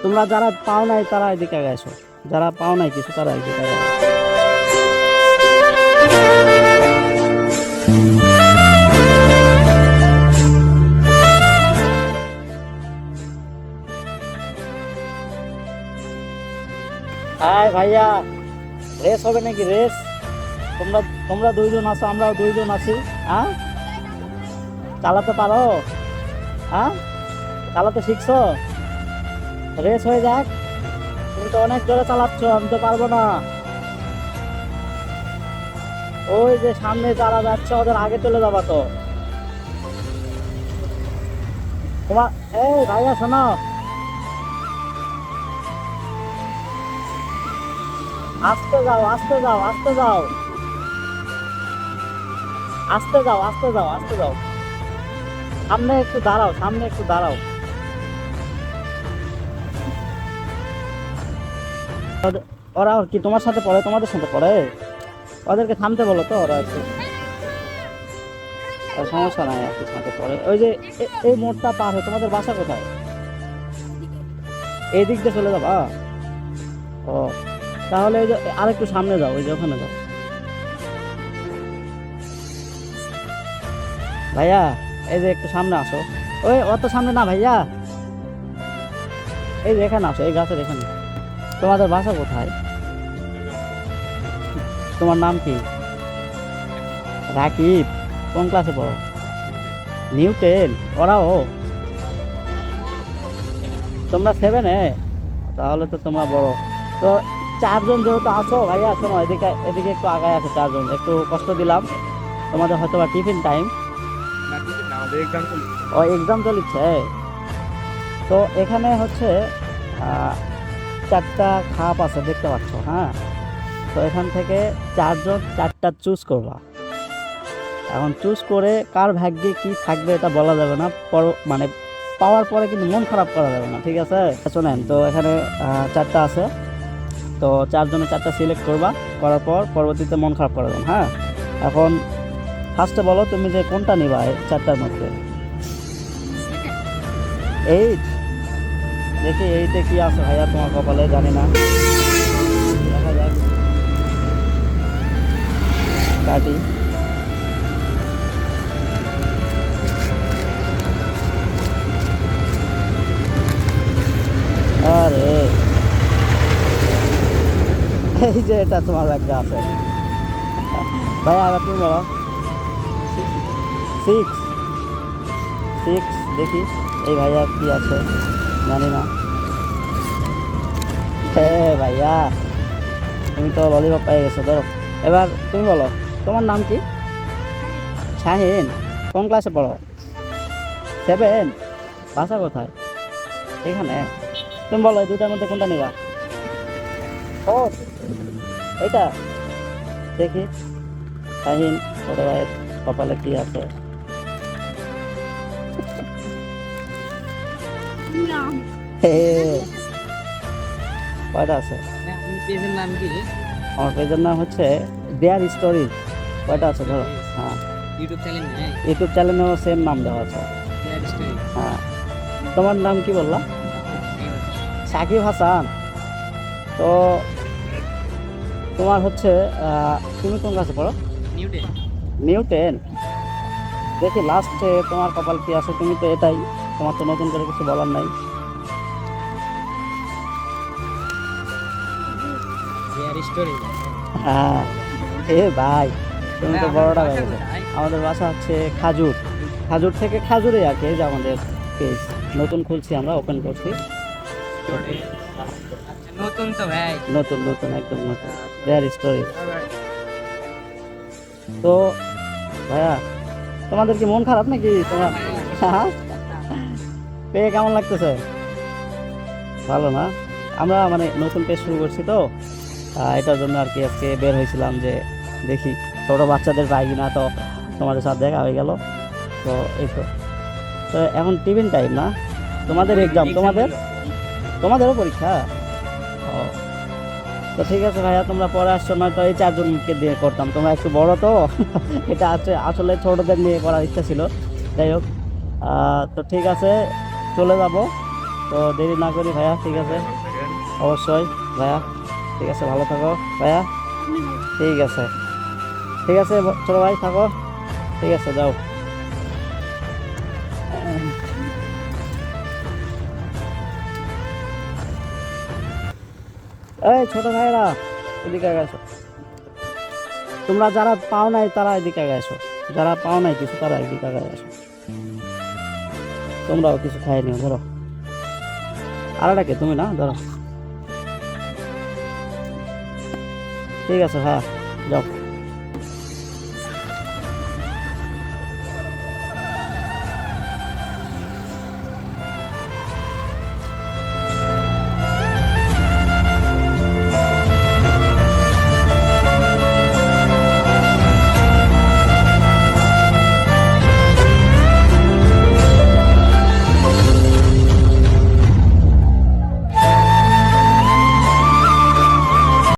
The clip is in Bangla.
তোমরা যারা পাও নাই তারা এদিকে আগে আসো, যারা পাও নাই কিছু তারা এদিকে আগে আসো। হাই ভাইয়া, রেস হবে নাকি রেস? তোমরা তোমরা দুইজন আছো, আমরাও দুইজন আছি। হ্যাঁ, চালাতে পারো? হ্যাঁ, চালাতে শিখছো? রেস হয়ে যাক। তুমি তো অনেক জোরে চালাচ্ছ, আমি তো পারবো না। ওই যে সামনে যারা যাচ্ছে ওদের আগে চলে যাবা তো। তোমার এই ভাইয়া শোনো, আস্তে যাও আস্তে যাও আস্তে যাও আস্তে যাও আস্তে যাও আস্তে যাও। সামনে একটু দাঁড়াও, সামনে একটু দাঁড়াও। ওরা কি তোমার সাথে পড়ে, তোমাদের সাথে পড়ে? ওদেরকে থামতে বলো তো, ওরা একটু সমস্যা নাই, একটু সাথে পড়ে। ওই যে এই মোড়টা পার হয়ে তোমাদের বাসা কোথায়? এই দিক দিয়ে চলে যাবা? ও, তাহলে ওই যে আরেকটু সামনে যাও, ওই যে ওখানে যাও। ভাইয়া এই যে একটু সামনে আসো। ওই অত সামনে না ভাইয়া, এই যে এখানে আসো, এই গাছের এখানে। তোমাদের বাসা কোথায়? তোমার নাম কি? রাকিব। কোন ক্লাসে পড়ো? নিউ 10। ওরাও? তোমরা 7-এ? তাহলে তো তোমরা বড়। তো চারজন যেহেতু আছো ভাইয়া, শোনো এদিকে এদিকে একটু আগায় আছে চারজন, একটু কষ্ট দিলাম তোমাদের, হয়তো বা টিফিন টাইম। ও এক্সাম চলছে। তো এখানে হচ্ছে চারটা খাপ আছে দেখতে পাচ্ছ, হ্যাঁ। তো এখান থেকে চারজন চারটা চুজ করবা। এখন চুজ করে কার ভাগ্যে কি থাকবে এটা বলা যাবে না, মানে পাওয়ার পরে কিন্তু মন খারাপ করা যাবে না, ঠিক আছে? শোনেন, তো এখানে চারটা আছে, তো চারজনে চারটা সিলেক্ট করবা, করার পর পরবর্তীতে মন খারাপ করা যাবে। হ্যাঁ, এখন ফার্স্টে বলো তুমি যে কোনটা নিবা এই চারটার মধ্যে। 8? দেখি 8-এ কি আছে ভাইয়া তোমার কপালে, জানি না, দেখা যাক। কাটি। আরে এই যে এটা তোমার ভাগ্যে আছে ভাইয়া, আবার তুমি বলো। 6? 6 দেখি এই ভাইয়া কি আছে, জানি না। হ্যাঁ ভাইয়া, তুমি তো ললিপপ পেয়ে গেছো, ধরো। এবার তুমি বলো, তোমার নাম কি? শাহিন। কোন ক্লাসে পড়ো? 7? বাসা কোথায়? এখানে? তুমি বলো এই দুটার মধ্যে কোনটা নিবা? ও এইটা, দেখি শাহিন ওর ভাইয়ের কপালে কি আছে। হে, কয়টা আছে? আমার পেজের নাম হচ্ছে দেয়ার স্টোরি। কয়টা আছে ধরো? হ্যাঁ, ইউটিউব চ্যানেলেও সেম নাম দেওয়া আছে। হ্যাঁ, তোমার নাম কি বললা? সাকিব হাসান। তো তোমার হচ্ছে তুমি কোন ক্লাসে পড়ো? নিউ 10। দেখি লাস্টে তোমার কপাল কি আছে, তুমি তো এটাই, তোমার তো নতুন করে কিছু বলার নাই। হ্যাঁ, এ ভাই তুমি তো বড়টা হয়ে গেছো। আমাদের বাসা হচ্ছে খাজুর। খাজুর থেকে খাজুরে আর কি, এই যে আমাদের পেজ নতুন খুলছি, আমরা ওপেন করছি। নতুন তো ভাই, নতুন নতুন একদম নতুন, দেয়ার স্টোরি। তো ভাইয়া তোমাদের কি মন খারাপ নাকি তোমার? হ্যাঁ, পেয়ে কেমন লাগতেছে? ভালো না? আমরা মানে নতুন পেজ শুরু করছি তো, এটার জন্য আর কি আজকে বের হয়েছিলাম যে দেখি ছোটো বাচ্চাদের পাই কিনা। তো তোমাদের সাথে দেখা হয়ে গেল। তো এই তো, তো এখন টিফিন টাইম না? তোমাদের এক্সাম? তোমাদেরও পরীক্ষা? ও, তো ঠিক আছে ভাইয়া, তোমরা পরে আসছো, না তো এই চারজনকে দিয়ে করতাম, তোমরা একটু বড় তো এটা আসলে ছোটদের নিয়ে করার ইচ্ছা ছিল। যাই হোক, তো ঠিক আছে, চলে যাব। তো দেরি না করি ভাইয়া, ঠিক আছে অবশ্যই ভাইয়া, ঠিক আছে ভালো থাকো ভাইয়া, ঠিক আছে ঠিক আছে ছোটো ভাই থাকো, ঠিক আছে যাও। এই ছোট ভাইরা এদিকে আগে আসো, তোমরা যারা পাও নাই তারা এদিকে আগে আসো, যারা পাও নাই কিছু তারা এদিকে আগে আসো, তোমরাও কিছু খাই নিও, ধরো আর এটাকে তুমি না ধরো, ঠিক আছে হ্যাঁ যাও।